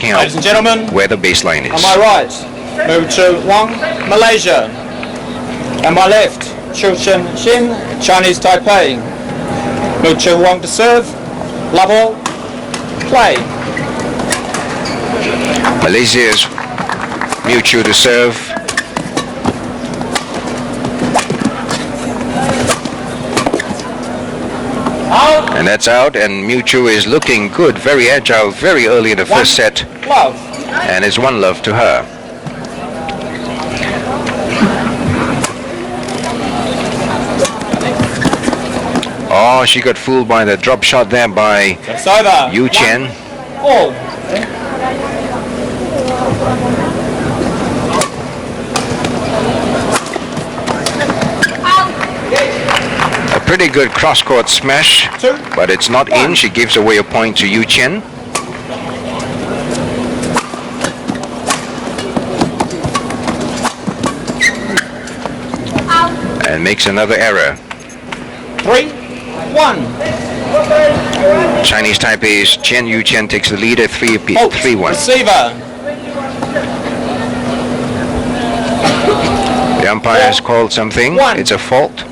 working out Ladies and gentlemen, where the baseline on is. my right, Mew Choo Wang, Malaysia. On my left, Chien, Chinese Taipei. Mew Choo Wang to serve, love all, play. Malaysia's Mew Choo to serve. And that's out, and Mew Choo is looking good, very agile, very early in the first set. Love. And it's 1-love to her. Oh, she got fooled by the drop shot there by Chien. All. A pretty good cross-court smash, but it's not in. She gives away a point to Chien. And makes another error. 3-1. Chinese Taipei's Chien takes the lead at 3-1. Receiver. The umpire has called something. It's a fault.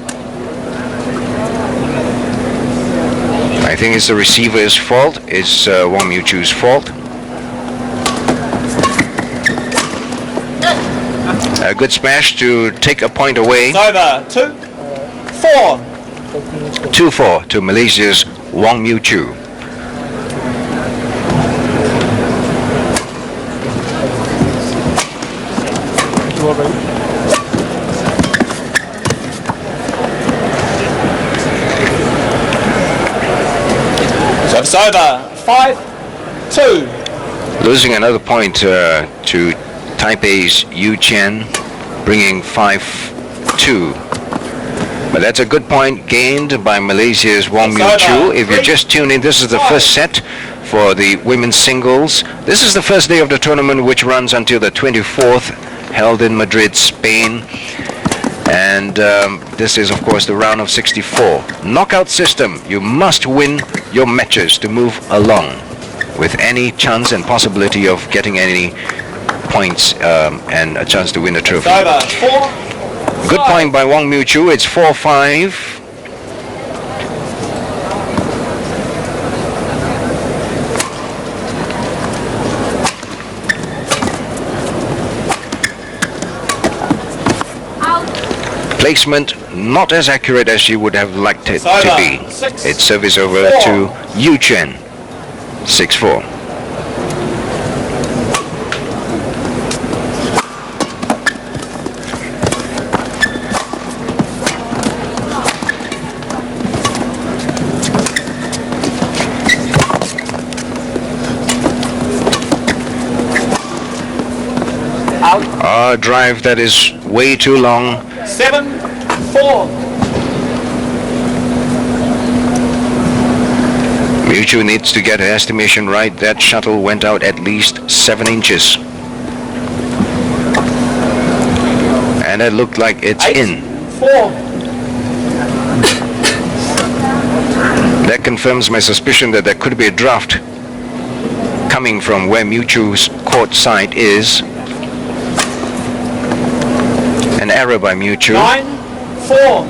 I think it's the receiver's fault. It's Wong Mew Choo's fault. A good smash to take a point away. It's over. 2-4. 2-4 to Malaysia's Wong Mew Choo. It's over. 5-2. Losing another point to Taipei's Chien, bringing 5-2. But that's a good point gained by Malaysia's Wong Mew Choo. If you just tune in, this is the first set for the women's singles. This is the first day of the tournament, which runs until the 24th, held in Madrid, Spain. And this is, of course, the round of 64. Knockout system. You must win your matches to move along with any chance and possibility of getting any points and a chance to win a trophy. Good point by Wong Mew Choo. It's 4-5. Placement not as accurate as she would have liked it to be. It's service over to Chien. 6-4. A drive that is way too long. 7-4. Mew Choo needs to get her estimation right. That shuttle went out at least 7 inches. And it looked like it's in. 4. That confirms my suspicion that there could be a draft coming from where Mew Choo's court side is. An error by Mew Choo. 9-4.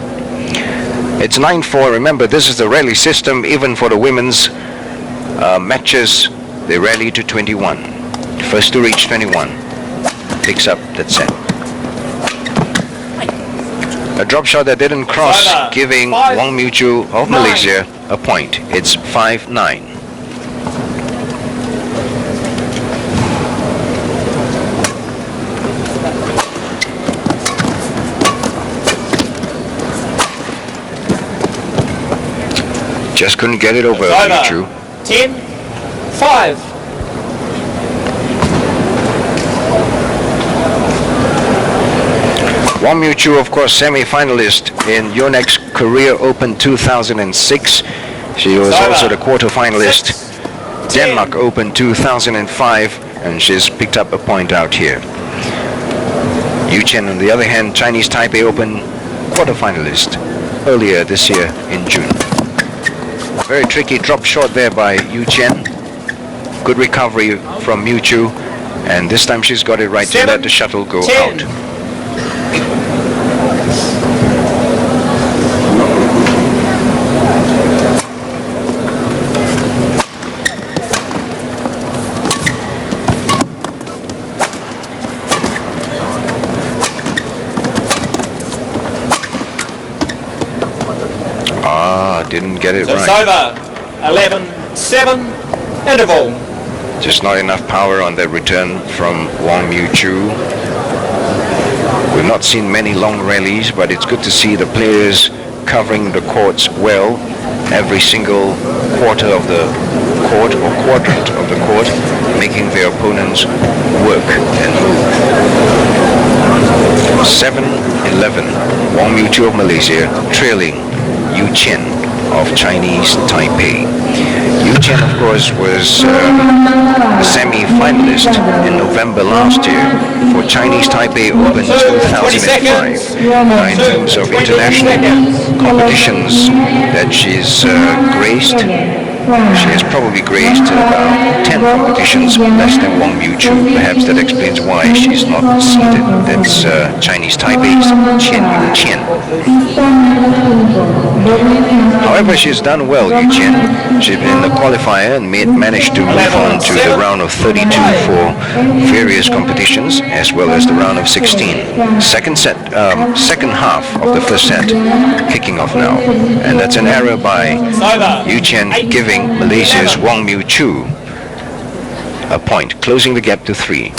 It's 9-4. Remember, this is the rally system. Even for the women's matches, they rally to 21. First to reach 21 picks up that set. A drop shot that didn't cross, giving Wong Mew Choo of Malaysia a point. It's 5-9. Just couldn't get it over, Mew Choo. 10-5. Wong Mew Choo, of course, semi-finalist in Yonex Korea Open 2006. She was also the quarter-finalist Denmark Open 2005, and she's picked up a point out here. Chien, on the other hand, Chinese Taipei Open quarter-finalist earlier this year in June. Very tricky drop shot there by Chien. Good recovery from Mew Choo, and this time she's got it right to let the shuttle go 10. out. Didn't get it So it's right. over. 11-7. Interval. Just not enough power on that return from Wong Mew Choo. We've not seen many long rallies, but it's good to see the players covering the courts well. Every single quarter of the court or quadrant of the court, making their opponents work and move. 7-11. Wong Mew Choo of Malaysia trailing Chien of Chinese Taipei. Chien, of course, was a semi-finalist in November last year for Chinese Taipei Open 2005. Now, in terms of international competitions that she's graced, she has probably graced about 10 competitions less than Wong Mew Choo. Perhaps that explains why she's not seeded. That's Chinese Taipei's Chien. However, she's done well, Chien. She's been in the qualifier and managed to move on to the round of 32 for various competitions, as well as the round of 16. Second half of the first set kicking off now, and that's an error by Chien, giving Malaysia's Wong Mew Choo a point, closing the gap to 3.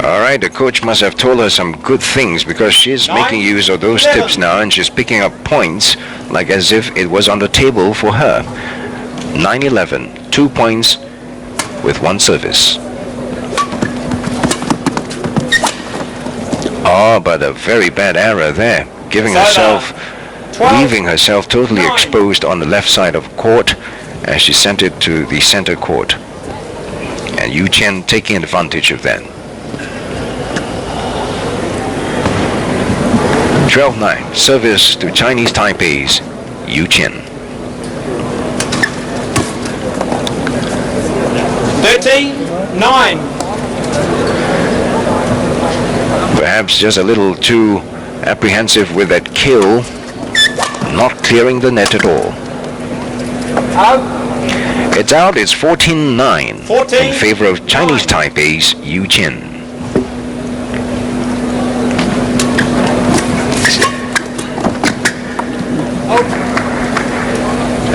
All right, the coach must have told her some good things, because she's making use of those tips now, and she's picking up points like as if it was on the table for her. 9-11, 2 points with 1 service. Oh, but a very bad error there, leaving herself totally exposed on the left side of court as she sent it to the center court. And Chien taking advantage of that. 12-9, service to Chinese Taipei's Chien. 13-9. Perhaps just a little too apprehensive with that kill, not clearing the net at all. It's out, it's 14-9 in favor of Chinese Taipei's Chien.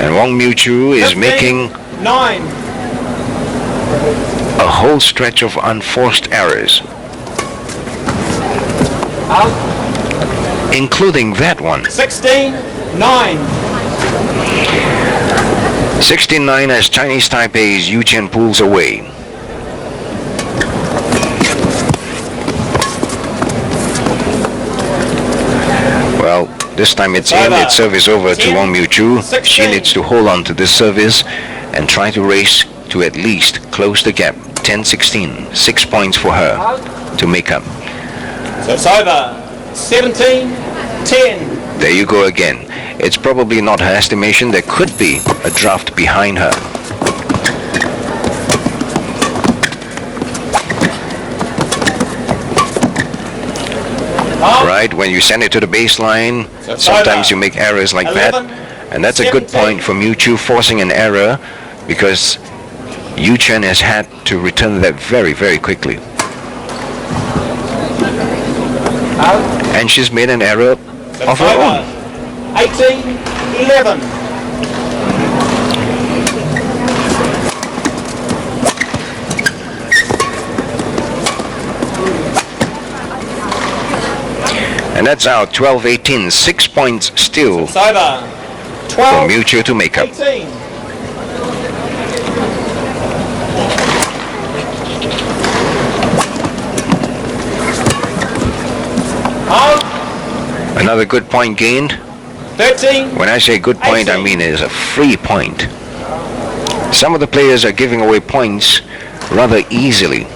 And Wong Mew Choo is making a whole stretch of unforced errors, including that one. 16-9. 16-9 as Chinese Taipei's Chien pulls away. Well, this time it's in, its service over to Wong Mew Choo. She needs to hold on to this service and try to race to at least close the gap. 10-16, 6 points for her to make up. So it's over. 17-10. There you go again. It's probably not her estimation. There could be a draft behind her. Right, when you send it to the baseline, sometimes you make errors like that. And that's a good point for Mew Choo, forcing an error, because Chien has had to return that very, very quickly. And she's made an error of her own. 18-11. And that's out, 12-18, 6 points still It's over. for Mew Choo to make up. 18. Another good point gained. 13. When I say good point, I mean it is a free point. Some of the players are giving away points rather easily.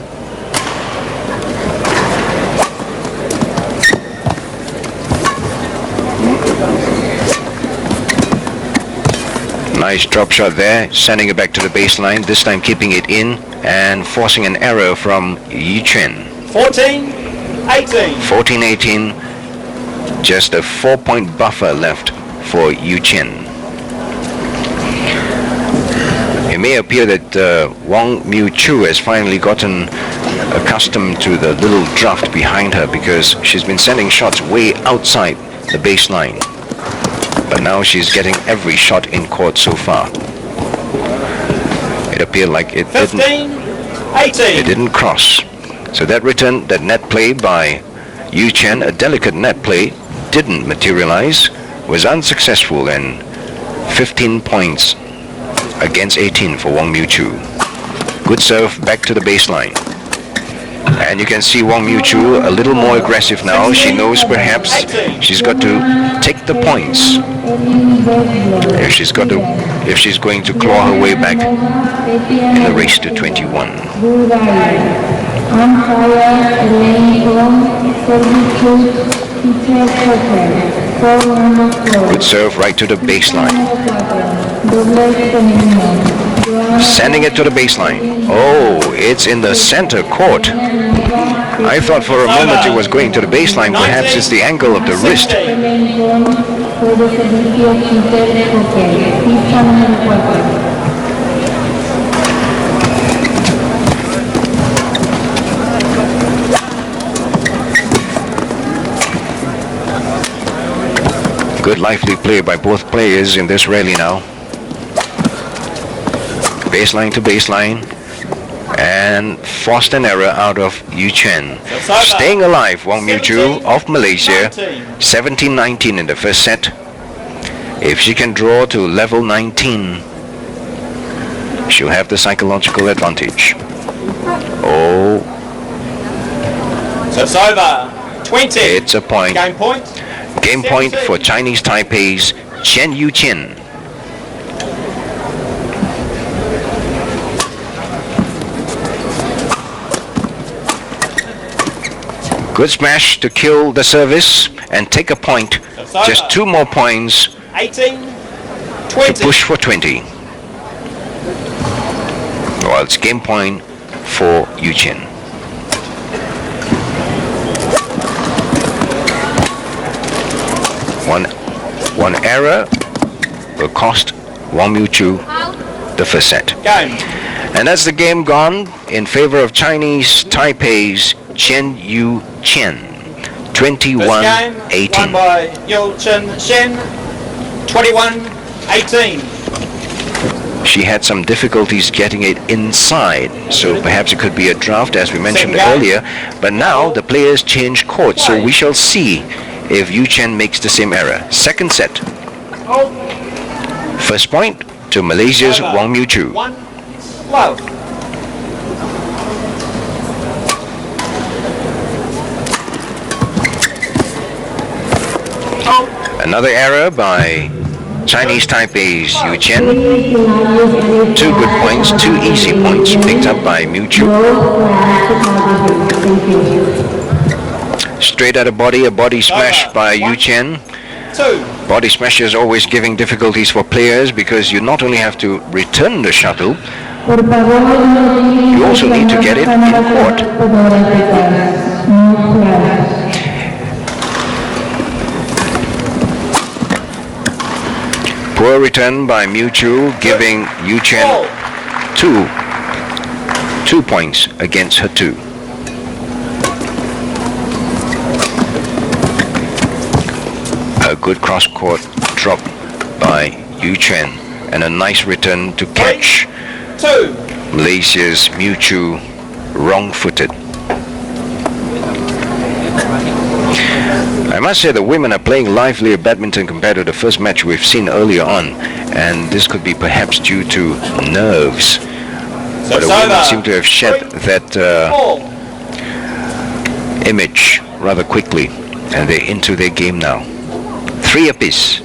Nice drop shot there, sending it back to the baseline, this time keeping it in and forcing an error from Chien. 14-18. 14-18, just a 4-point buffer left for Chien. It may appear that Wong Mew Choo has finally gotten accustomed to the little draft behind her, because she's been sending shots way outside the baseline. But now she's getting every shot in court so far. It appeared like it 15-18. didn't cross. So that return, that net play by Chien, a delicate net play, didn't materialize, was unsuccessful, and 15 points against 18 for Wong Mew Choo. Good serve back to the baseline. And you can see Wong Mew Choo a little more aggressive now. She knows perhaps she's got to take the points if she's going to claw her way back in the race to 21. Good serve right to the baseline. Sending it to the baseline. Oh, it's in the center court. I thought for a moment it was going to the baseline. Perhaps it's the angle of the wrist. Good lively play by both players in this rally now. Baseline to baseline, and forced an error out of Chien. Staying alive, Wong Mew Choo of Malaysia, 17-19 in the first set. If she can draw to level 19, she'll have the psychological advantage. Oh, So it's over. 20. it's a point. Game point. Game point for Chinese Taipei's Chien. Good smash to kill the service and take a point. Just 2 more points 18-20. to push for 20. Well, it's game point for Chien. One error will cost Wong Mew Choo the first set. Game. And that's the game gone in favor of Chinese Taipei's Chien. First game won 21-18. by Chien. 21-18. She had some difficulties getting it inside, so perhaps it could be a draft, as we mentioned earlier. But now the players change court, so we shall see if Chien makes the same error. Second set. First point to Malaysia's Wong Mew Choo. 1-love. Another error by Chinese Taipei's Chien. 2 good points, 2 easy points picked up by Mew Choo. Straight at a body smash by Chien. 2. Body smash is always giving difficulties for players, because you not only have to return the shuttle, you also need to get it in court. Poor return by Mew Choo, giving Chien 2 points against her 2. A good cross-court drop by Chien, and a nice return to catch 2. Malaysia's Mew Choo wrong-footed. I must say the women are playing livelier badminton compared to the first match we've seen earlier on, and this could be perhaps due to nerves. But the women seem to have shed that image rather quickly, and they're into their game now. 3 apiece.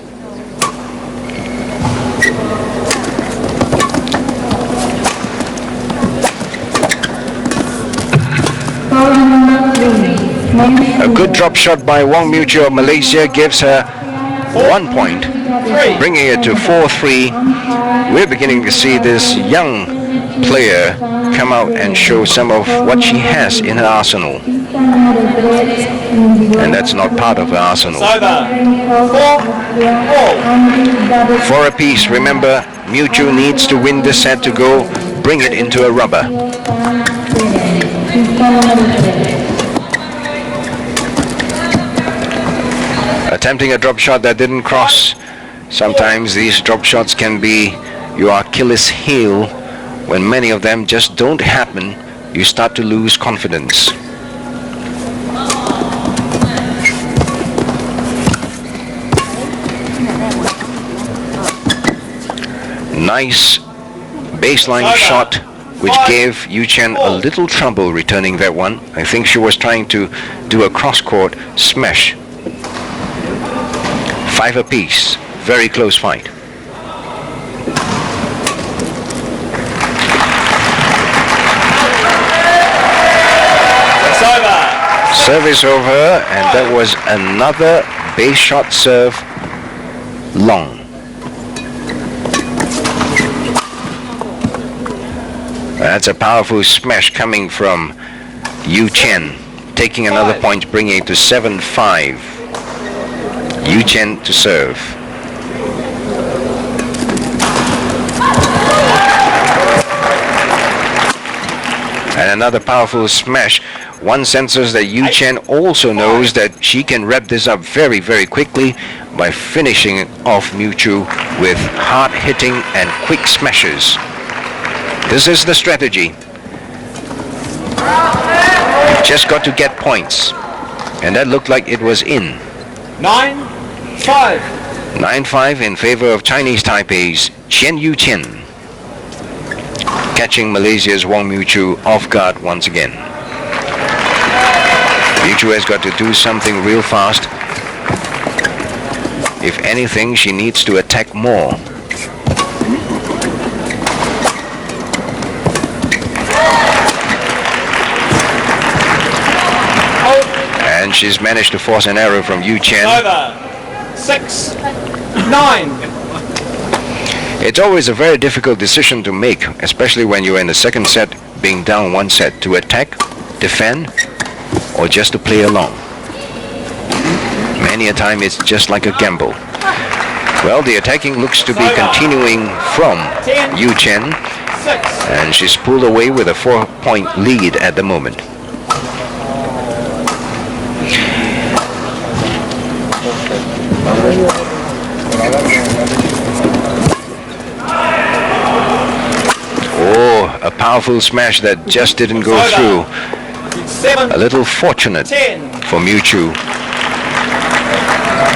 A good drop shot by Wong Mew Choo of Malaysia gives her 1 point, bringing it to 4-3. We're beginning to see this young player come out and show some of what she has in her arsenal. And that's not part of her arsenal. For a piece, remember, Mew Choo needs to win this set to go bring it into a rubber. Attempting a drop shot that didn't cross. Sometimes these drop shots can be your Achilles heel. When many of them just don't happen, you start to lose confidence. Nice baseline shot, which gave Yu Chien a little trouble returning that one. I think she was trying to do a cross-court smash. 5 apiece. Very close fight. It's over. Service over, and that was another base shot serve long. That's a powerful smash coming from Yu Chien, taking another point, bringing it to 7-5. Yu Chien to serve. And another powerful smash. One senses that Yu Chien also knows that she can wrap this up very, very quickly by finishing off Mew Choo with hard hitting and quick smashes. This is the strategy. Just got to get points. And that looked like it was in. 9-5. 9-5 in favor of Chinese Taipei's Yu Chien. Catching Malaysia's Wong Mew Choo off guard once again. Mew Choo has got to do something real fast. If anything, she needs to attack more. And she's managed to force an error from Yu Chien. Over. 6-9. It's always a very difficult decision to make, especially when you're in the second set, being down 1 set, to attack, defend, or just to play along. Many a time it's just like a gamble. Well, the attacking looks to be continuing from Yu Chien, and she's pulled away with a 4-point lead at the moment. Oh, a powerful smash that just didn't go through. A little fortunate for Mew Choo.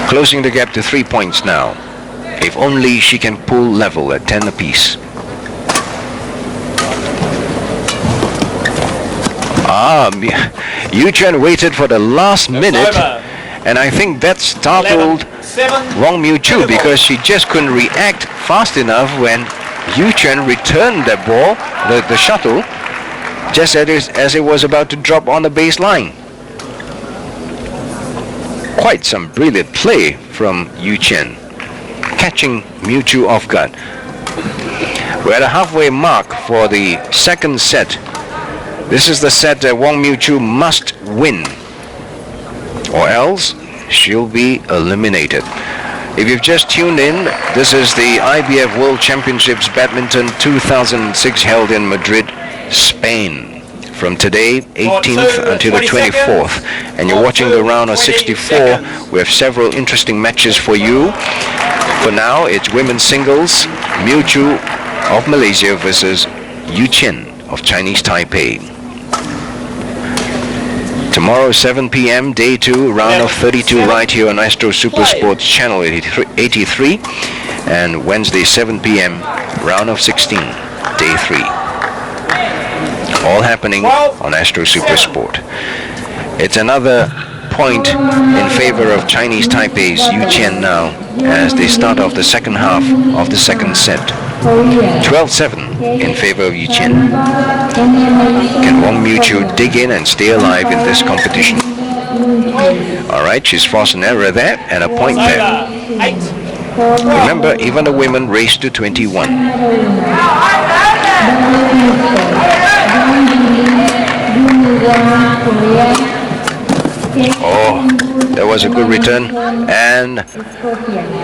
Closing the gap to 3 points now. If only she can pull level at 10 apiece. Yu Chien waited for the last minute, and I think that startled Wong Mew Choo because she just couldn't react fast enough when Yu Chien returned the ball, the shuttle, just as it was about to drop on the baseline. Quite some brilliant play from Yu Chien, catching Mew Choo off guard. We're at a halfway mark for the second set. This is the set that Wong Mew Choo must win, or else she'll be eliminated. If you've just tuned in, this is the IBF World Championships Badminton 2006 held in Madrid, Spain. From today, 18th until the 24th. And you're watching the round of 64. We have several interesting matches for you. For now, it's women's singles, Mew Choo of Malaysia versus Yu Chien of Chinese Taipei. Tomorrow, 7 p.m., day 2, round of 32 right here on Astro Super Sports Channel 83. And Wednesday, 7 p.m., round of 16, day 3. All happening on Astro Super Sport. It's another point in favor of Chinese Taipei's Yu Chien now as they start off the second half of the second set. 12-7 in favor of Yu Chien. Can Wong Mew Choo dig in and stay alive in this competition? All right, she's forced an error there and a point there. 8. Remember, even the women race to 21. Oh, that was a good return and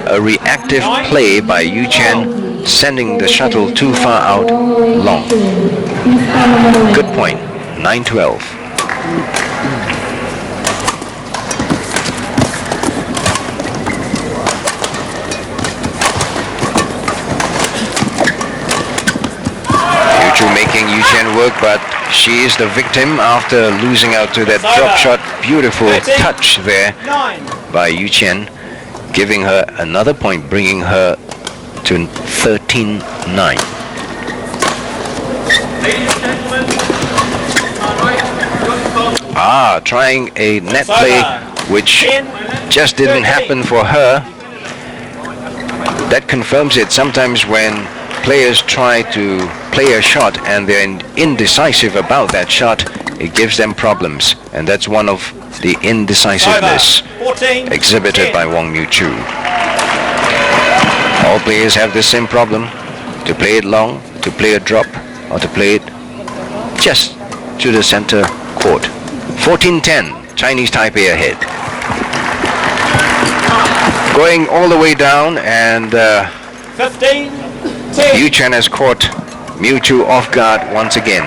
a reactive play by Yu Chien, sending the shuttle too far out long. Good point, 9-12. Mew Choo making Yu Chien work, but she is the victim after losing out to that drop shot. Beautiful touch there by Yu Chien, giving her another point, bringing her to 13-9. Trying a net play, which just didn't happen for her. That confirms it. Sometimes when players try to play a shot and they're indecisive about that shot, it gives them problems, and that's one of the indecisiveness exhibited by Wong Mew Choo. All players have the same problem: to play it long, to play a drop, or to play it just to the center court. 14-10, Chinese Taipei ahead. Going all the way down, and 15-10. Yu Chien has caught Mew Choo off guard once again,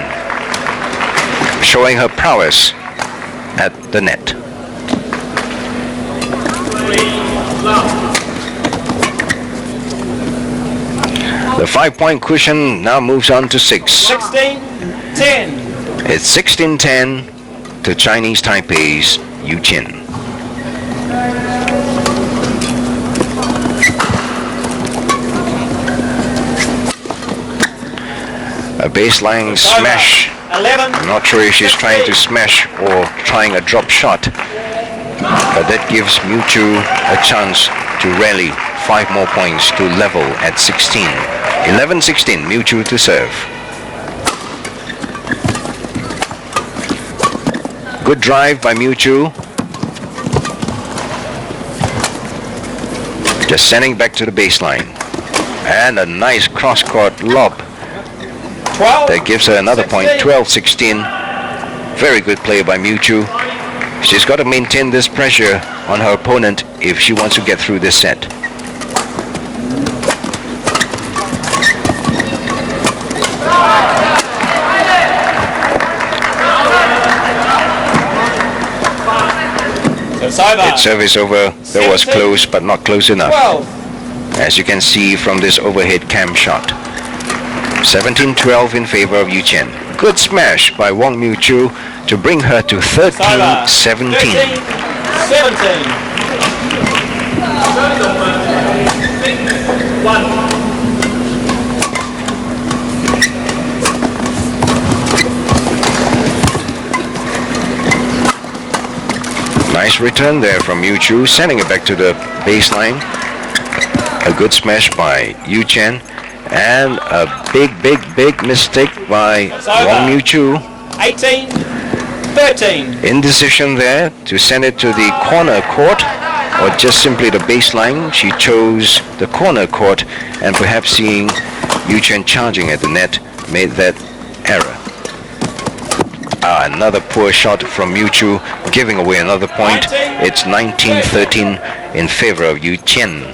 showing her prowess at the net. The 5-point cushion now moves on to 6. 16-10. It's 16-10 to Chinese Taipei's Yu Chien. A baseline smash. I'm not sure if she's trying to smash or trying a drop shot, but that gives Mew Choo a chance to rally 5 more points to level at 16. 11-16, Mew Choo to serve. Good drive by Mew Choo. Just sending back to the baseline. And a nice cross-court lob. That gives her another point, 12-16. Very good play by Mew Choo. She's got to maintain this pressure on her opponent if she wants to get through this set. It's service over. That was close, but not close enough. As you can see from this overhead cam shot. 17-12 in favor of Yu Chien. Good smash by Wong Mew Choo to bring her to 13-17. Nice return there from Mew Choo, sending it back to the baseline. A good smash by Yu Chien. And a big mistake by Wong Mew Choo. 18-13. Indecision there to send it to the corner court or just simply the baseline. She chose the corner court, and perhaps seeing Yu Chien charging at the net made that error. Another poor shot from Mew Choo, giving away another point. It's 19-13 in favor of Yu Chien.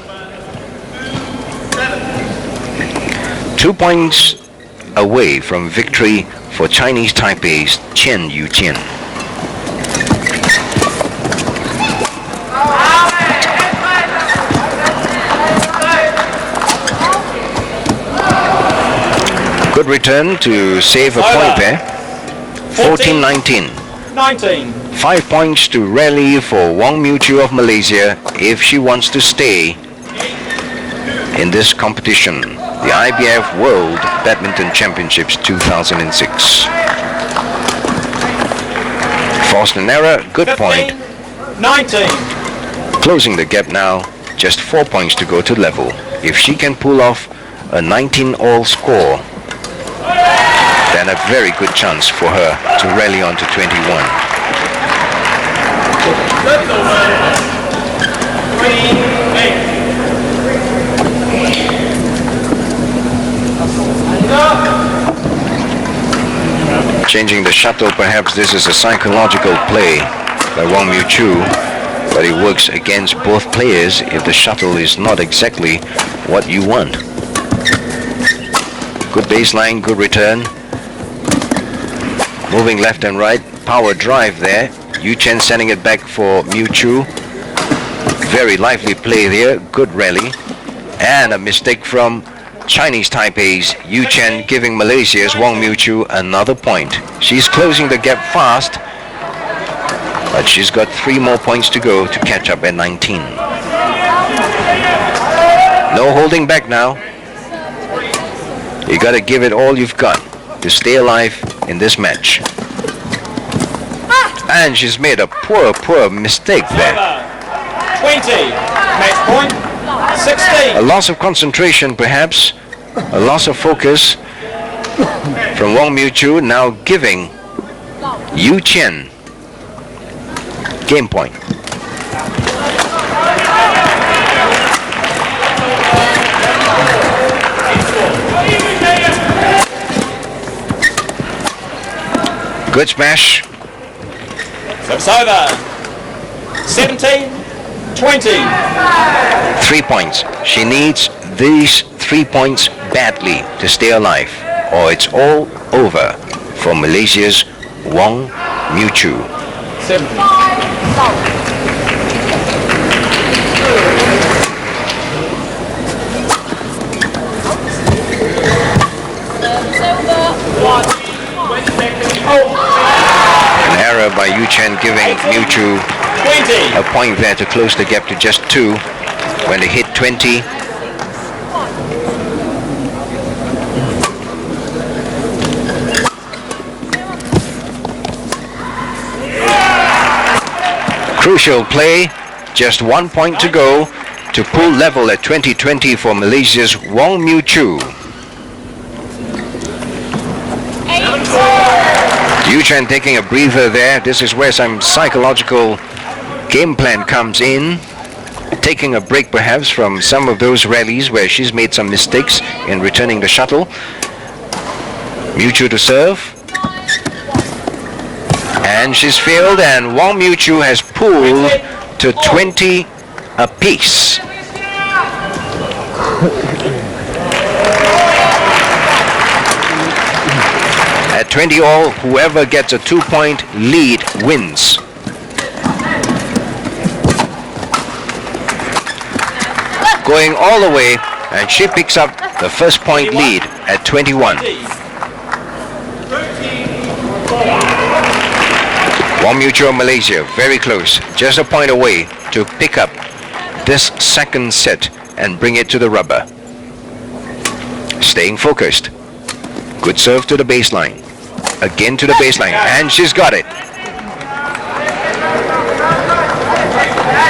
2 points away from victory for Chinese Taipei's Chien Yu Chien. Good return to save a point there. 14-19. 5 points to rally for Wong Mew Choo of Malaysia if she wants to stay in this competition, the IBF World Badminton Championships 2006. Forced an error, good point. 19. Closing the gap now, just 4 points to go to level. If she can pull off a 19-all score, then a very good chance for her to rally on to 21. Changing the shuttle, perhaps this is a psychological play by Wong Mew Choo, but it works against both players if the shuttle is not exactly what you want. Good baseline, good return. Moving left and right, power drive there. Chien sending it back for Mew Choo. Very lively play there, good rally. And a mistake from Chinese Taipei's Chien, giving Malaysia's Wong Mew Choo another point. She's closing the gap fast, but she's got 3 more points to go to catch up at 19. No holding back now. You got to give it all you've got to stay alive in this match. And she's made a poor mistake there. 20, match point, 16. A loss of concentration, perhaps, a loss of focus from Wong Mew Choo, now giving Chien game point. Good smash. It's over. 17, 20. 3 points. She needs these 3 points badly to stay alive, or it's all over for Malaysia's Wong Mew Choo. 7. An error by Chien, giving Mew Choo a point there to close the gap to just 2 when they hit 20. Crucial play, just 1 point to go to pull level at 20-20 for Malaysia's Wong Mew Choo. Chien taking a breather there. This is where some psychological game plan comes in. Taking a break perhaps from some of those rallies where she's made some mistakes in returning the shuttle. Mew Choo to serve. And she's failed, and Wong Mew Choo has pulled to 20 apiece. At 20 all, whoever gets a 2-point lead wins. Going all the way, and she picks up the first point lead at 21. Wong Mew Choo, Malaysia, very close, just a point away to pick up this second set and bring it to the rubber. Staying focused. Good serve to the baseline. Again to the baseline, and she's got it.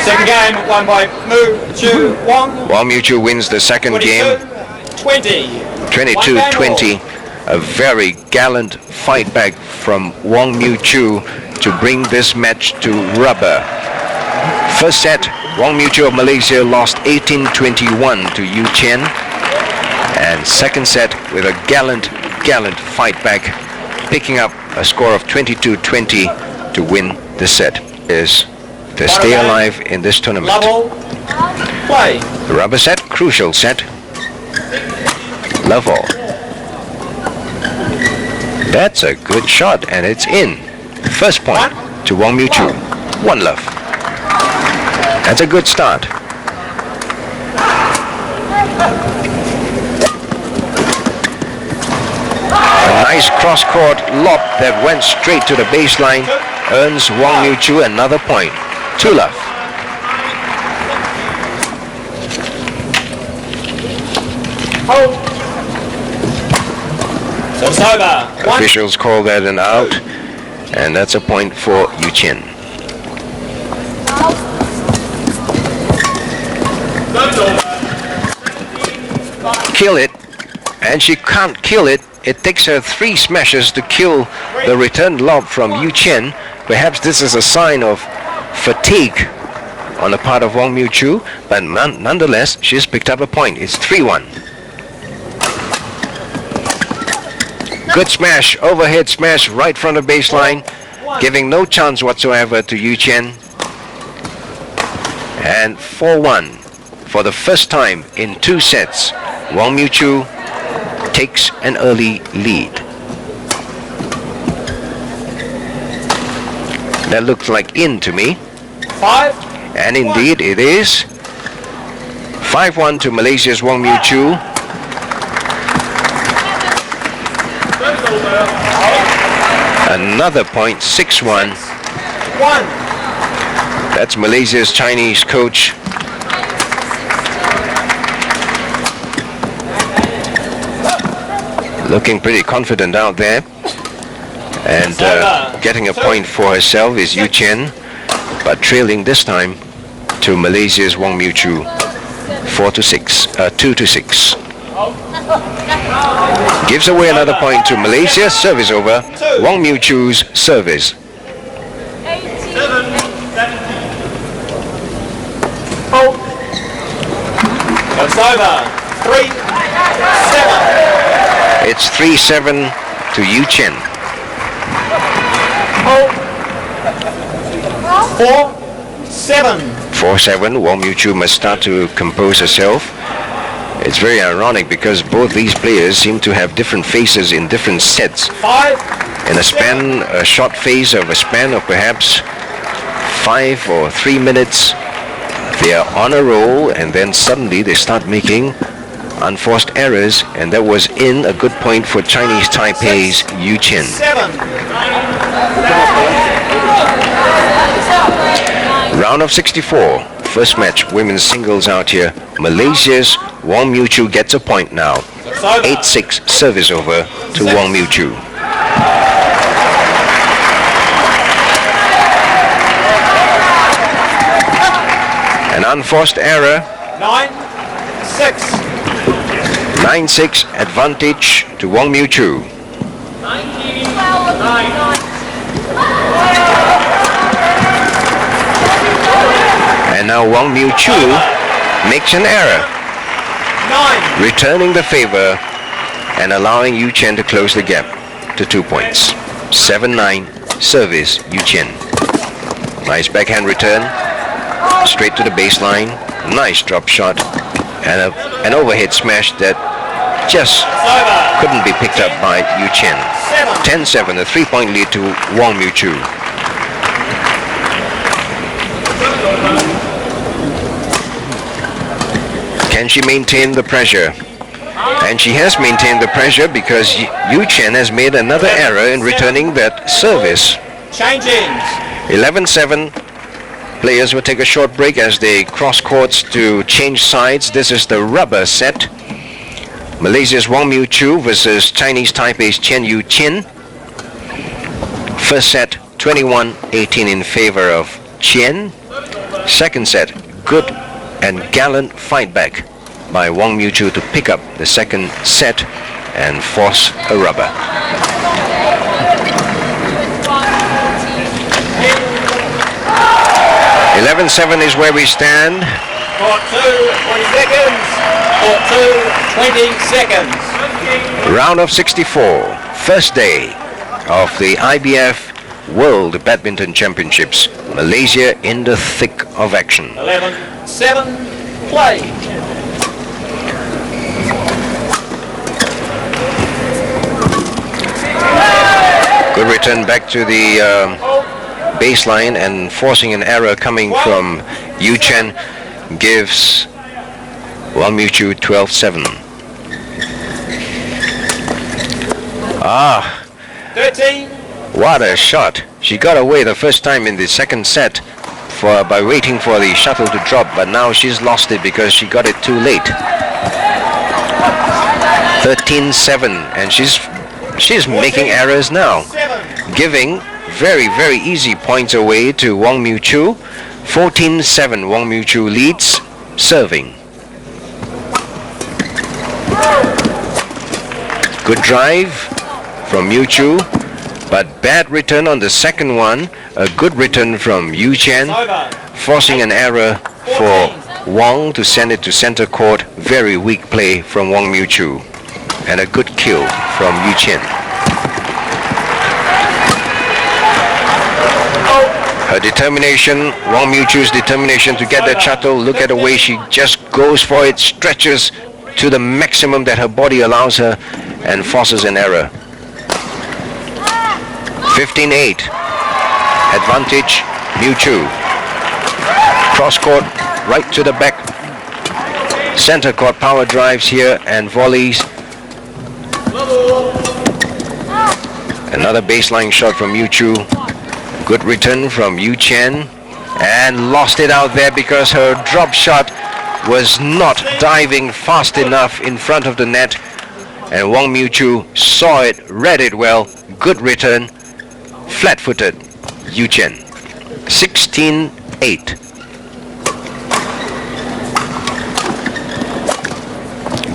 Second game won by Mew Choo Wong. Wong Mew Choo wins the second game. 22-20. A very gallant fight back from Wong Mew Choo to bring this match to rubber. First set, Wong Mew Choo of Malaysia lost 18-21 to Chien. And second set with a gallant fight back, picking up a score of 22-20 to win the set. Is to stay alive in this tournament. Level, play. The rubber set, crucial set. Love all. That's a good shot, and it's in. First point to Wong Mew Choo. 1 love. That's a good start. A nice cross-court lob that went straight to the baseline earns Wong Mew Choo another point. 2 love. So it's over. Officials call that an out, and that's a point for Chien. Kill it, and she can't kill it. It takes her 3 smashes to kill the return lob from Chien. Perhaps this is a sign of fatigue on the part of Wong Mew Choo, but nonetheless, she's picked up a point. It's 3-1. Good smash, overhead smash right front of baseline, giving no chance whatsoever to Yu Chien. And 4-1 for the first time in 2 sets. Wong Mew Choo takes an early lead. That looks like in to me. 5. And indeed it is. 5-1 to Malaysia's Wong Mew Choo. Another point, 6-1. 1. That's Malaysia's Chinese coach. Looking pretty confident out there. And getting a point for herself is Yu Chien, but trailing this time to Malaysia's Wong Mew Choo, 2-6. Gives away another point to Malaysia. Service over. Wong Mew Choo's service. 7. It's over. 3-7. It's 3-7 to Yu Chien. 4-7. 4-7. Wong Mew Choo must start to compose herself. It's very ironic because both these players seem to have different faces in different sets. 5. In a short phase of a span of perhaps 5 or 3 minutes, they are on a roll, and then suddenly they start making unforced errors, and that was in a good point for Chinese Taipei's Yu Chien. 7. Round of 64. First match, women's singles out here. Malaysia's Wong Mew Choo gets a point now. 8-6 service over to Wong Mew Choo. An unforced error. 9-6. 9-6 advantage to Wong Mew Choo. 19-9. And now Wong Mew Choo makes an error, 9. returning the favor and allowing Yu Chien to close the gap to 2 points. 7-9 service Yu Chien. Nice backhand return, straight to the baseline. Nice drop shot and an overhead smash that just couldn't be picked up by Yu Chien. 10-7, a 3-point lead to Wong Mew Choo. Can she maintain the pressure? And she has maintained the pressure because Yu Chien has made another error in returning that service. Changing. 11-7. Players will take a short break as they cross courts to change sides. This is the rubber set. Malaysia's Wong Mew Choo versus Chinese Taipei's Yu Chien. First set, 21-18 in favor of Chien. Second set, good and gallant fight back by Wong Mew Choo to pick up the second set and force a rubber. 11-7 is where we stand. Court 2, 20 seconds. Court 2, 20 seconds. Round of 64, first day of the IBF World Badminton Championships. Malaysia in the thick of action. 11-7, play. Good return back to the baseline, and forcing an error coming from Yu Chien gives Wong Mew Choo 12-7. 13. What a shot. She got away the first time in the second set by waiting for the shuttle to drop, but now she's lost it because she got it too late. 13-7, and she's making errors now, giving very, very easy points away to Wong Mew Choo. 14-7, Wong Mew Choo leads, serving. Good drive from Mew Choo, but bad return on the second one. A good return from Yu Chien, forcing an error for Wong to send it to center court. Very weak play from Wong Mew Choo, and a good kill from Yu Chien. Her determination, Wong Mew Choo's determination to get that shuttle. Look at the way she just goes for it, stretches to the maximum that her body allows her and forces an error. 15-8. Advantage, Mew Choo. Cross court, right to the back. Center court power drives here and volleys. Another baseline shot from Mew Choo. Good return from Chien, and lost it out there because her drop shot was not diving fast enough in front of the net, and Wong Mew Choo saw it, read it well. Good return, flat-footed Chien. 16-8.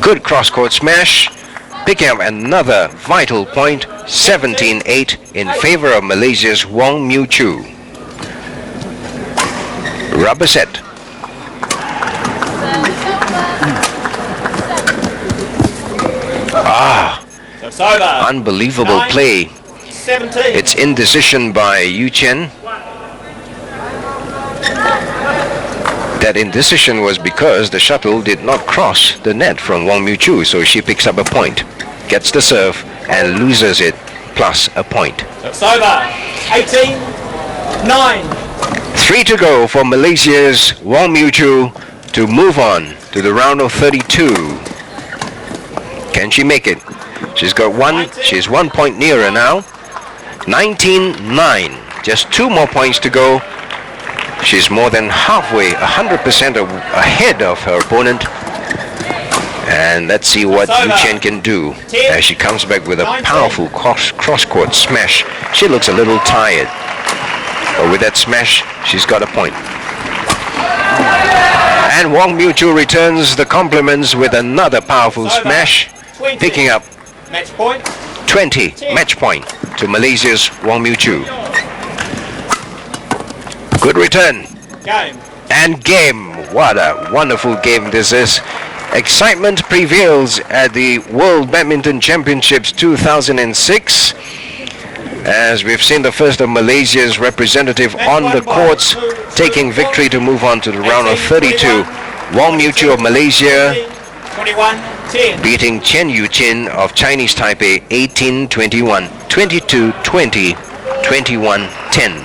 Good cross-court smash, picking up another vital point. 17-8 in favor of Malaysia's Wong Mew Choo. Rubber set. Unbelievable play. 17. It's indecision by Chien. That indecision was because the shuttle did not cross the net from Wong Mew Choo, so she picks up a point, gets the serve and loses it, plus a point. It's over. 18-9. 3 to go for Malaysia's Wong Mew Choo to move on to the round of 32. Can she make it? She's got one. She's 1 point nearer now. 19-9. Just 2 more points to go. She's more than halfway, 100% ahead of her opponent. And let's see what Chien can do as she comes back with a powerful cross-court smash. She looks a little tired, but with that smash, she's got a point. And Wong Mew Choo returns the compliments with another powerful smash, picking up 20 match point to Malaysia's Wong Mew Choo. Good return. And game. What a wonderful game this is. Excitement prevails at the World Badminton Championships 2006, as we've seen the first of Malaysia's representative on the courts taking victory to move on to the round of 32. Wong Mew Choo of Malaysia beating Chien of Chinese Taipei 18-21, 22-20, 21-10.